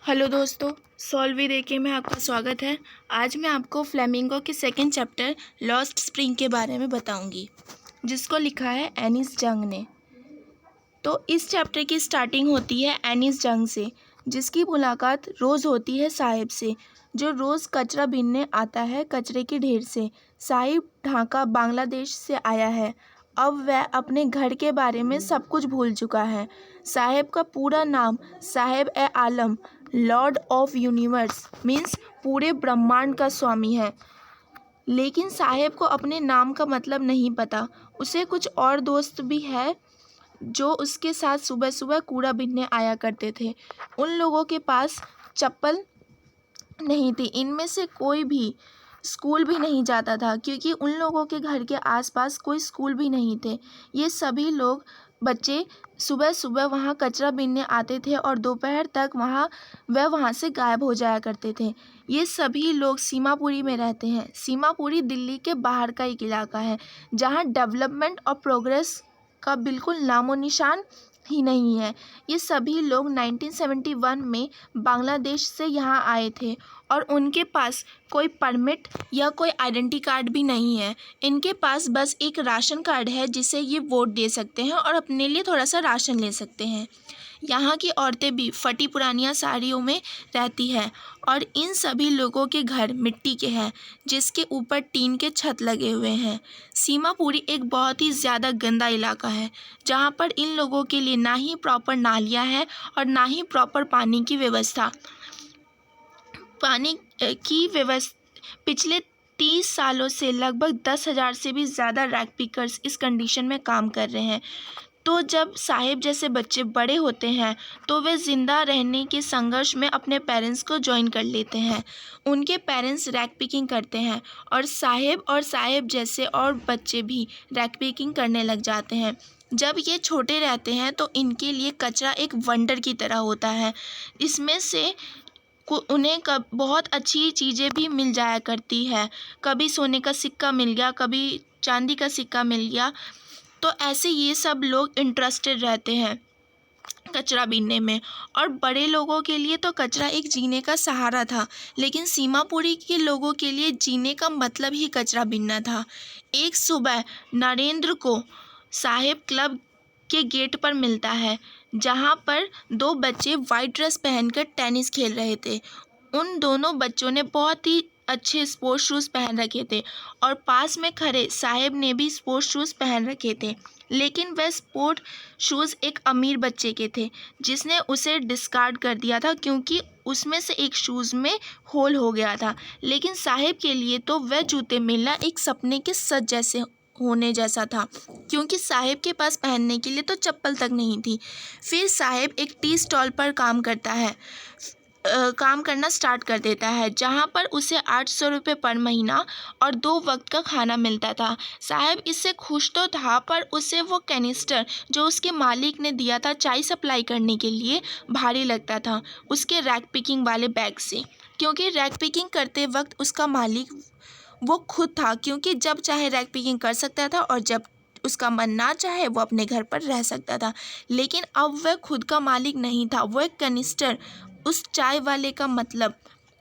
Hello दोस्तों, solve with एके में आपका स्वागत है। आज मैं आपको फ्लेमिंगो के सेकंड चैप्टर लॉस्ट स्प्रिंग के बारे में बताऊंगी, जिसको लिखा है एनिस जंग ने। तो इस चैप्टर की स्टार्टिंग होती है एनिस जंग से, जिसकी मुलाकात रोज़ होती है साहिब से, जो रोज़ कचरा बीनने आता है कचरे के ढेर से। साहिब ढाका बांग्लादेश से आया है। अब वह अपने घर के बारे में सब कुछ भूल चुका है। साहिब का पूरा नाम साहिब ए आलम, लॉर्ड ऑफ यूनिवर्स मीन्स पूरे ब्रह्मांड का स्वामी है। लेकिन साहिब को अपने नाम का मतलब नहीं पता। उसे कुछ और दोस्त भी है जो उसके साथ सुबह सुबह कूड़ा बीनने आया करते थे। उन लोगों के पास चप्पल नहीं थी। इनमें से कोई भी स्कूल भी नहीं जाता था, क्योंकि उन लोगों के घर के आसपास कोई स्कूल भी नहीं थे। ये सभी लोग बच्चे सुबह सुबह वहाँ कचरा बीनने आते थे और दोपहर तक वहाँ से गायब हो जाया करते थे। ये सभी लोग सीमापुरी में रहते हैं। सीमापुरी दिल्ली के बाहर का एक इलाका है, जहाँ डेवलपमेंट और प्रोग्रेस का बिल्कुल नामो निशान ही नहीं है। ये सभी लोग 1971 में बांग्लादेश से यहाँ आए थे और उनके पास कोई परमिट या कोई आइडेंटिटी कार्ड भी नहीं है। इनके पास बस एक राशन कार्ड है, जिसे ये वोट दे सकते हैं और अपने लिए थोड़ा सा राशन ले सकते हैं। यहाँ की औरतें भी फटी पुरानियाँ साड़ियों में रहती हैं और इन सभी लोगों के घर मिट्टी के हैं, जिसके ऊपर टीन के छत लगे हुए हैं। सीमापुरी एक बहुत ही ज़्यादा गंदा इलाका है, जहाँ पर इन लोगों के लिए ना ही प्रॉपर नालियाँ हैं और ना ही प्रॉपर पानी की व्यवस्था। पिछले 30 सालों से लगभग 10,000 से भी ज़्यादा रैग पिकर्स इस कंडीशन में काम कर रहे हैं। तो जब साहिब जैसे बच्चे बड़े होते हैं तो वे ज़िंदा रहने के संघर्ष में अपने पेरेंट्स को ज्वाइन कर लेते हैं। उनके पेरेंट्स रैग पिकिंग करते हैं और साहिब जैसे और बच्चे भी रैग पिकिंग करने लग जाते हैं। जब ये छोटे रहते हैं तो इनके लिए कचरा एक वंडर की तरह होता है। इसमें से उन्हें बहुत अच्छी चीज़ें भी मिल जाया करती है। कभी सोने का सिक्का मिल गया, कभी चांदी का सिक्का मिल गया। तो ऐसे ये सब लोग इंटरेस्टेड रहते हैं कचरा बीनने में। और बड़े लोगों के लिए तो कचरा एक जीने का सहारा था, लेकिन सीमापुरी के लोगों के लिए जीने का मतलब ही कचरा बीनना था। एक सुबह नरेंद्र को साहिब क्लब के गेट पर मिलता है, जहाँ पर दो बच्चे वाइट ड्रेस पहनकर टेनिस खेल रहे थे। उन दोनों बच्चों ने बहुत ही अच्छे स्पोर्ट्स शूज़ पहन रखे थे और पास में खड़े साहिब ने भी स्पोर्ट्स शूज़ पहन रखे थे। लेकिन वह स्पोर्ट शूज़ एक अमीर बच्चे के थे, जिसने उसे डिस्कार्ड कर दिया था, क्योंकि उसमें से एक शूज़ में होल हो गया था। लेकिन साहिब के लिए तो वह जूते मिलना एक सपने के सच जैसे होने जैसा था, क्योंकि साहिब के पास पहनने के लिए तो चप्पल तक नहीं थी। फिर साहिब एक टी स्टॉल पर काम करना स्टार्ट कर देता है, जहाँ पर उसे 800 रुपये पर महीना और 2 वक्त का खाना मिलता था। साहिब इससे खुश तो था, पर उसे वो कैनिस्टर जो उसके मालिक ने दिया था चाय सप्लाई करने के लिए भारी लगता था उसके रैग पिकिंग वाले बैग से, क्योंकि रैग पिकिंग करते वक्त उसका मालिक वो खुद था, क्योंकि जब चाहे रैग पिकिंग कर सकता था और जब उसका मन ना चाहे वो अपने घर पर रह सकता था। लेकिन अब वह खुद का मालिक नहीं था, वो एक कैनिस्टर उस चाय वाले का मतलब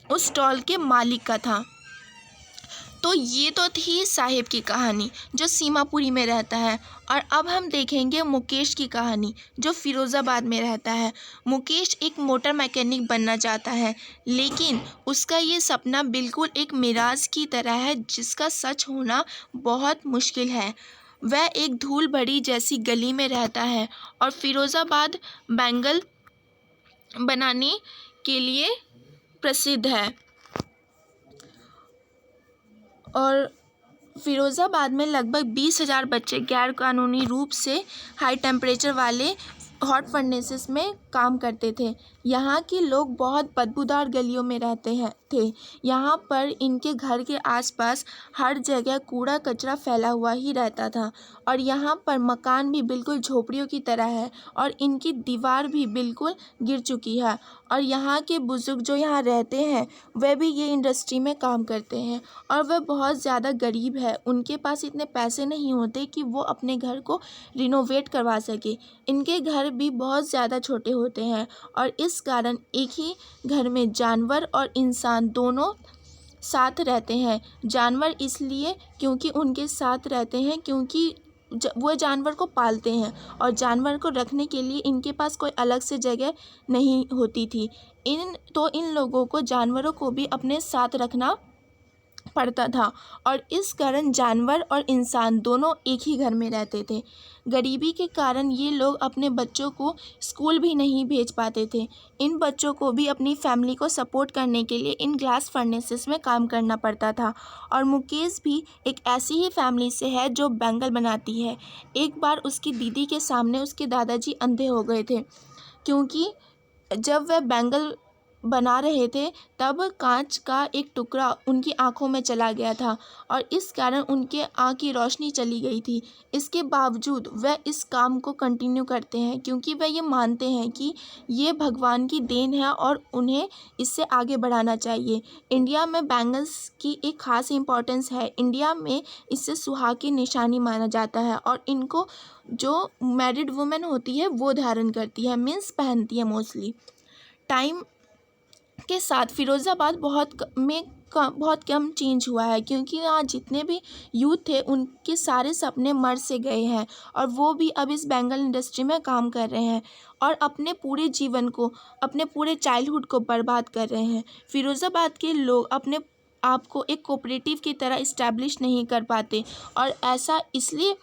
उस स्टॉल के मालिक का था। तो ये तो थी साहिब की कहानी, जो सीमापुरी में रहता है। और अब हम देखेंगे मुकेश की कहानी, जो फ़िरोज़ाबाद में रहता है। मुकेश एक मोटर मैकेनिक बनना चाहता है, लेकिन उसका ये सपना बिल्कुल एक मिराज की तरह है, जिसका सच होना बहुत मुश्किल है। वह एक धूल भरी जैसी गली में रहता है और फ़िरोज़ाबाद बैंगल बनाने के लिए प्रसिद्ध है। और फ़िरोज़ाबाद में लगभग 20,000 बच्चे गैर कानूनी रूप से हाई टेम्परेचर वाले हॉट फर्नेसेस में काम करते थे। यहाँ के लोग बहुत बदबूदार गलियों में रहते थे। यहाँ पर इनके घर के आसपास हर जगह कूड़ा कचरा फैला हुआ ही रहता था और यहाँ पर मकान भी बिल्कुल झोपड़ियों की तरह है और इनकी दीवार भी बिल्कुल गिर चुकी है। और यहाँ के बुज़ुर्ग जो यहाँ रहते हैं वह भी ये इंडस्ट्री में काम करते हैं और वह बहुत ज़्यादा गरीब है। उनके पास इतने पैसे नहीं होते कि वो अपने घर को रिनोवेट करवा सके। इनके घर भी बहुत ज़्यादा छोटे होते हैं और इस कारण एक ही घर में जानवर और इंसान दोनों साथ रहते हैं। जानवर इसलिए क्योंकि उनके साथ रहते हैं, क्योंकि वो जानवर को पालते हैं और जानवर को रखने के लिए इनके पास कोई अलग से जगह नहीं होती थी। इन लोगों को जानवरों को भी अपने साथ रखना पड़ता था और इस कारण जानवर और इंसान दोनों एक ही घर में रहते थे। गरीबी के कारण ये लोग अपने बच्चों को स्कूल भी नहीं भेज पाते थे। इन बच्चों को भी अपनी फैमिली को सपोर्ट करने के लिए इन ग्लास फर्नेसेस में काम करना पड़ता था। और मुकेश भी एक ऐसी ही फैमिली से है जो बैंगल बनाती है। एक बार उसकी दीदी के सामने उसके दादाजी अंधे हो गए थे, क्योंकि जब वह बैंगल बना रहे थे तब कांच का एक टुकड़ा उनकी आंखों में चला गया था और इस कारण उनके आँख की रोशनी चली गई थी। इसके बावजूद वह इस काम को कंटिन्यू करते हैं, क्योंकि वह ये मानते हैं कि ये भगवान की देन है और उन्हें इससे आगे बढ़ाना चाहिए। इंडिया में बैंगल्स की एक ख़ास इम्पोर्टेंस है। इंडिया में इसे सुहाग की निशानी माना जाता है और इनको जो मैरिड वुमेन होती है वो धारण करती है, मीन्स पहनती है मोस्टली। टाइम के साथ फ़िरोज़ाबाद बहुत कम चेंज हुआ है, क्योंकि यहाँ जितने भी यूथ थे उनके सारे सपने मर से गए हैं और वो भी अब इस बैंगल इंडस्ट्री में काम कर रहे हैं और अपने पूरे जीवन को, अपने पूरे चाइल्डहुड को बर्बाद कर रहे हैं। फ़िरोज़ाबाद के लोग अपने आप को एक कोऑपरेटिव की तरह इस्टेब्लिश नहीं कर पाते और ऐसा इसलिए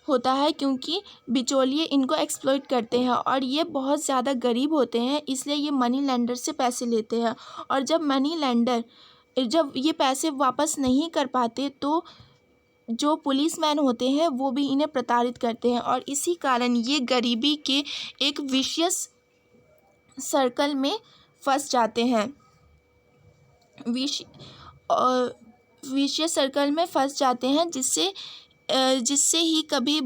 होता है क्योंकि बिचौलिए इनको एक्सप्लॉइट करते हैं और ये बहुत ज़्यादा गरीब होते हैं, इसलिए ये मनी लेंडर से पैसे लेते हैं और जब ये पैसे वापस नहीं कर पाते तो जो पुलिसमैन होते हैं वो भी इन्हें प्रताड़ित करते हैं और इसी कारण ये गरीबी के एक विशियस सर्कल में फंस जाते हैं। विशियस सर्कल में फंस जाते हैं जिससे ये कभी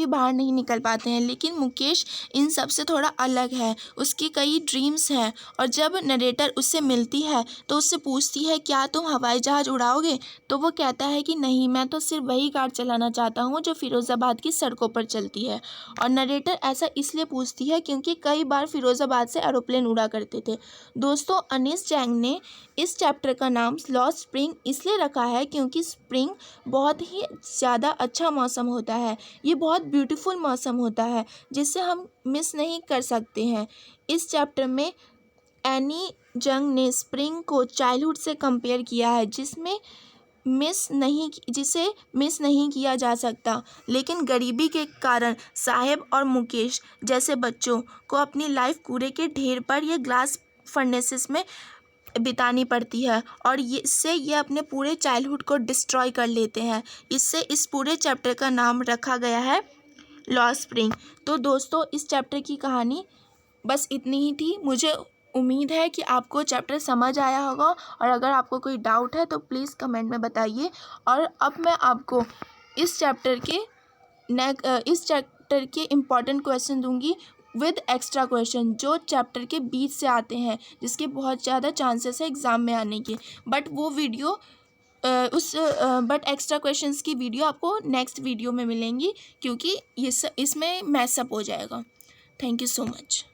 बाहर नहीं निकल पाते हैं। लेकिन मुकेश इन सब से थोड़ा अलग है। उसकी कई ड्रीम्स हैं और जब नरेटर उससे मिलती है तो उससे पूछती है, क्या तुम हवाई जहाज़ उड़ाओगे? तो वो कहता है कि नहीं, मैं तो सिर्फ वही कार चलाना चाहता हूँ जो फ़िरोज़ाबाद की सड़कों पर चलती है। और नरेटर ऐसा इसलिए पूछती है क्योंकि कई बार फ़िरोज़ाबाद से एरोप्लेन उड़ा करते थे। दोस्तों, अनीस जैंग ने इस चैप्टर का नाम लॉस्ट स्प्रिंग इसलिए रखा है क्योंकि स्प्रिंग बहुत ही ज़्यादा अच्छा मौसम होता है। ये बहुत ब्यूटीफुल मौसम होता है जिसे हम मिस नहीं कर सकते हैं। इस चैप्टर में एनी जंग ने स्प्रिंग को चाइल्डहुड से कंपेयर किया है, जिसे मिस नहीं किया जा सकता। लेकिन गरीबी के कारण साहेब और मुकेश जैसे बच्चों को अपनी लाइफ कूड़े के ढेर पर ये ग्लास फर्नेसेस में बितानी पड़ती है और इससे ये अपने पूरे चाइल्डहुड को डिस्ट्रॉय कर लेते हैं। इससे इस पूरे चैप्टर का नाम रखा गया है लॉस्ट स्प्रिंग। तो दोस्तों, इस चैप्टर की कहानी बस इतनी ही थी। मुझे उम्मीद है कि आपको चैप्टर समझ आया होगा और अगर आपको कोई डाउट है तो प्लीज़ कमेंट में बताइए। और अब मैं आपको इस चैप्टर के इम्पॉर्टेंट क्वेश्चन दूंगी विद एक्स्ट्रा क्वेश्चन, जो चैप्टर के बीच से आते हैं, जिसके बहुत ज़्यादा चांसेस है एग्ज़ाम में आने के। बट एक्स्ट्रा क्वेश्चंस की वीडियो आपको नेक्स्ट वीडियो में मिलेंगी, क्योंकि इसमें मैसअप हो जाएगा। Thank you so much.